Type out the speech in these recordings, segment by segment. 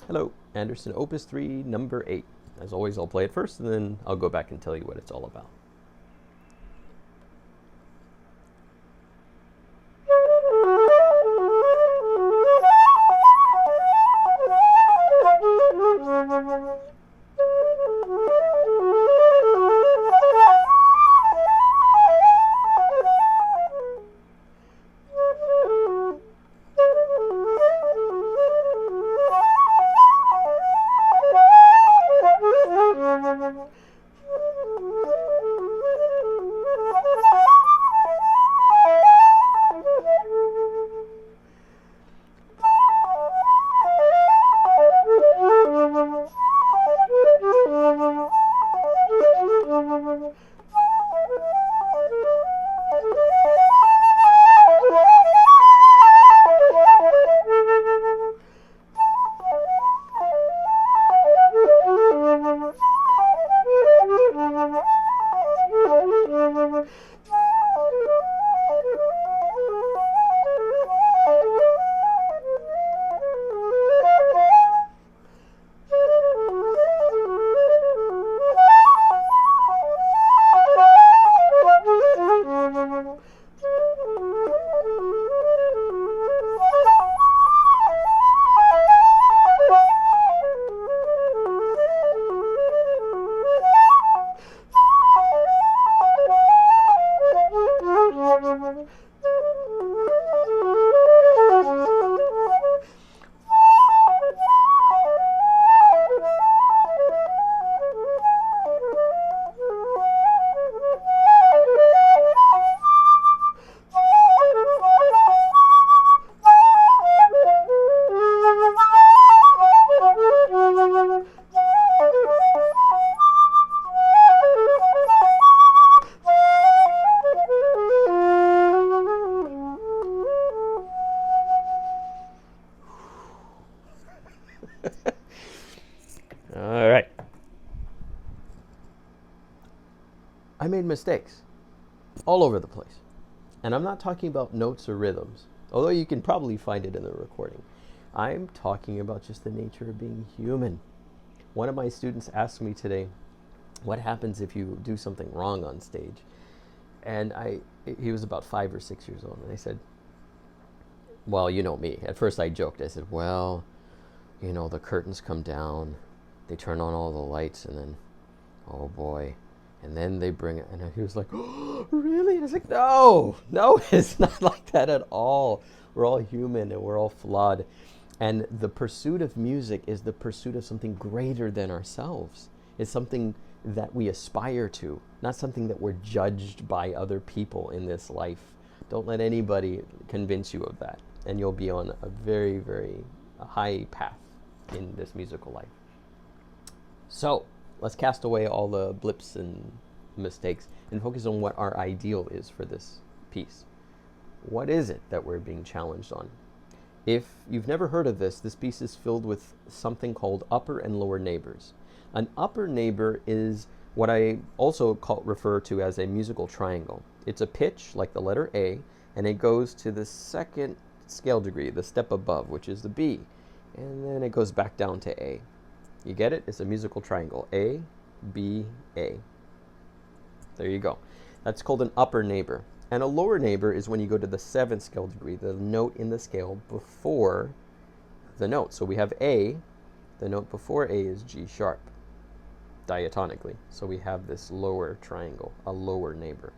Hello, Andersen, Opus 3, number 8. As always, I'll play it first, and then I'll go back and tell you what it's all about. All right. I made mistakes all over the place. And I'm not talking about notes or rhythms, although you can probably find it in the recording. I'm talking about just the nature of being human. One of my students asked me today, what happens if you do something wrong on stage? And he was about 5 or 6 years old. And I said, well, you know me. At first I joked. I said, well, the curtains come down, they turn on all the lights, and then, oh boy, and then they bring it. And he was like, oh, really? I was like, no, it's not like that at all. We're all human and we're all flawed. And the pursuit of music is the pursuit of something greater than ourselves. It's something that we aspire to, not something that we're judged by other people in this life. Don't let anybody convince you of that. And you'll be on a very, very high path in this musical life. So let's cast away all the blips and mistakes and focus on what our ideal is for this piece. What is it that we're being challenged on? If you've never heard of this piece is filled with something called upper and lower neighbors. An upper neighbor is what I also refer to as a musical triangle. It's a pitch like the letter A, and it goes to the second scale degree, the step above, which is the B. And then it goes back down to A. You get it? It's a musical triangle. A, B, A. There you go. That's called an upper neighbor. And a lower neighbor is when you go to the 7th scale degree, the note in the scale before the note. So we have A, the note before A is G sharp, diatonically. So we have this lower triangle, a lower neighbor.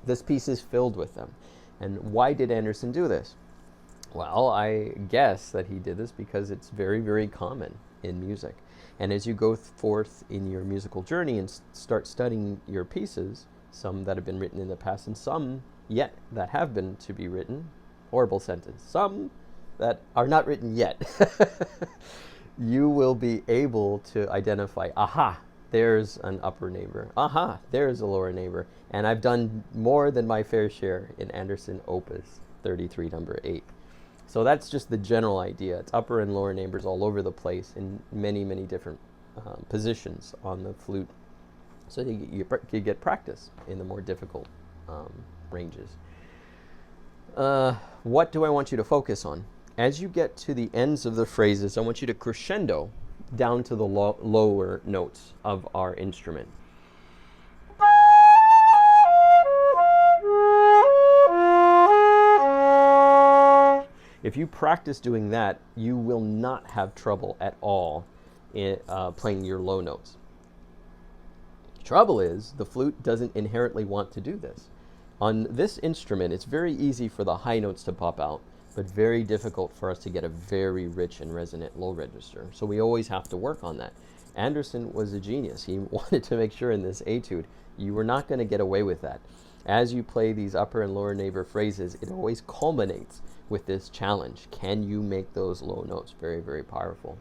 This piece is filled with them. And why did Andersen do this? Well, I guess that he did this because it's very, very common in music. And as you go forth in your musical journey and start studying your pieces, some that have been written in the past and some yet that have been to be written, horrible sentence, some that are not written yet, you will be able to identify, aha, there's an upper neighbor, aha, there's a lower neighbor. And I've done more than my fair share in Andersen Opus 33, number 8. So that's just the general idea. It's upper and lower neighbors all over the place in many, many different positions on the flute. So you get practice in the more difficult ranges. What do I want you to focus on? as you get to the ends of the phrases, I want you to crescendo down to the lower notes of our instrument. If you practice doing that, you will not have trouble at all in playing your low notes. Trouble is, the flute doesn't inherently want to do this. On this instrument, it's very easy for the high notes to pop out, but very difficult for us to get a very rich and resonant low register. So we always have to work on that. Andersen was a genius. He wanted to make sure in this etude you were not going to get away with that. As you play these upper and lower neighbor phrases, it always culminates with this challenge. Can you make those low notes very, very powerful?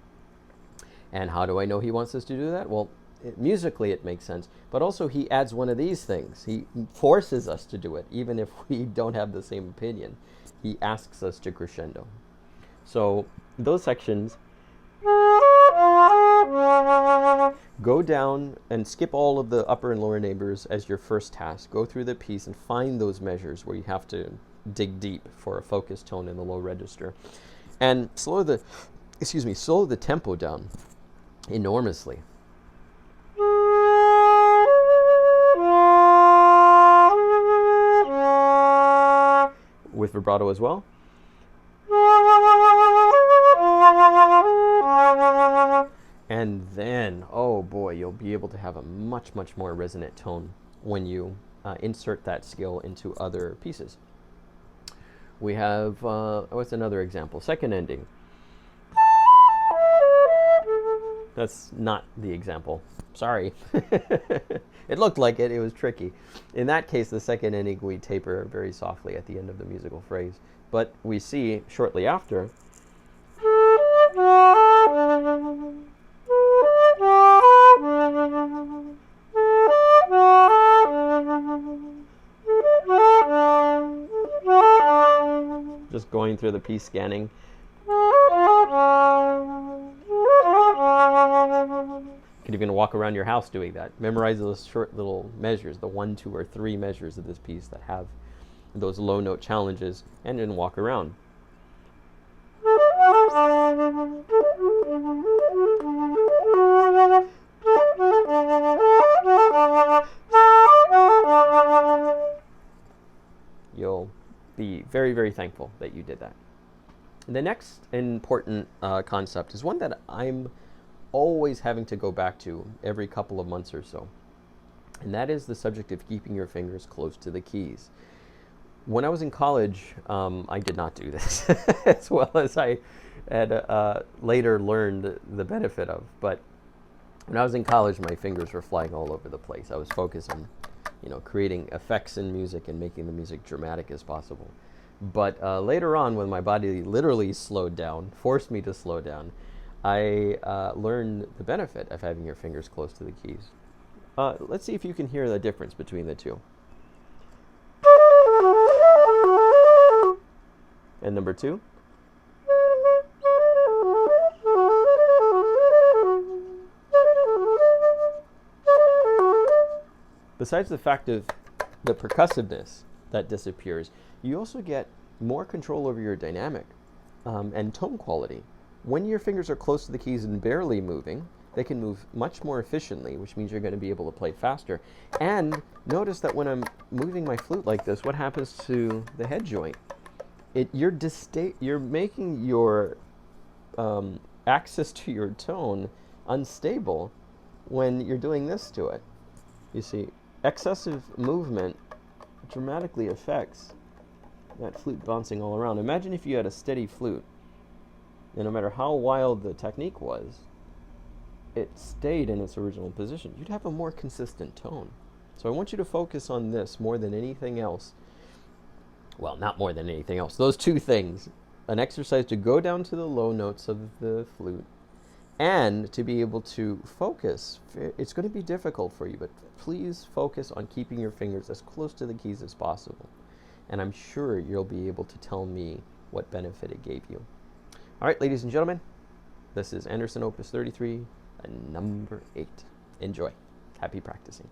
And how do I know he wants us to do that? Well, musically it makes sense, but also he adds one of these things. He forces us to do it, even if we don't have the same opinion. He asks us to crescendo. So those sections, go down and skip all of the upper and lower neighbors as your first task. Go through the piece and find those measures where you have to dig deep for a focused tone in the low register. And slow the tempo down enormously. With vibrato as well. And then, oh boy, you'll be able to have a much, much more resonant tone when you insert that skill into other pieces. We have, what's another example? Second ending. That's not the example. Sorry. It looked like it. It was tricky. In that case, the second ending, we taper very softly at the end of the musical phrase. But we see shortly after, just going through the piece, scanning. You can even walk around your house doing that. Memorize those short little measures, the 1, 2, or 3 measures of this piece that have those low note challenges, and then walk around. You'll be very, very thankful that you did that. The next important concept is one that I'm always having to go back to every couple of months or so. And that is the subject of keeping your fingers close to the keys. When I was in college, I did not do this as well as I had later learned the benefit of. But when I was in college, my fingers were flying all over the place. I was focused on, creating effects in music and making the music dramatic as possible. But later on, when my body literally slowed down, forced me to slow down, I learned the benefit of having your fingers close to the keys. Let's see if you can hear the difference between the two. And number 2. Besides the fact of the percussiveness that disappears, you also get more control over your dynamic and tone quality. When your fingers are close to the keys and barely moving, they can move much more efficiently, which means you're going to be able to play faster. And notice that when I'm moving my flute like this, what happens to the head joint? You're making your access to your tone unstable when you're doing this to it. You see, excessive movement dramatically affects that flute bouncing all around. Imagine if you had a steady flute, and no matter how wild the technique was, it stayed in its original position. You'd have a more consistent tone. So I want you to focus on this more than anything else. Well, not more than anything else. Those two things. An exercise to go down to the low notes of the flute and to be able to focus. It's going to be difficult for you, but please focus on keeping your fingers as close to the keys as possible. And I'm sure you'll be able to tell me what benefit it gave you. All right, ladies and gentlemen, this is Andersen Opus 33, and number 8. Enjoy. Happy practicing.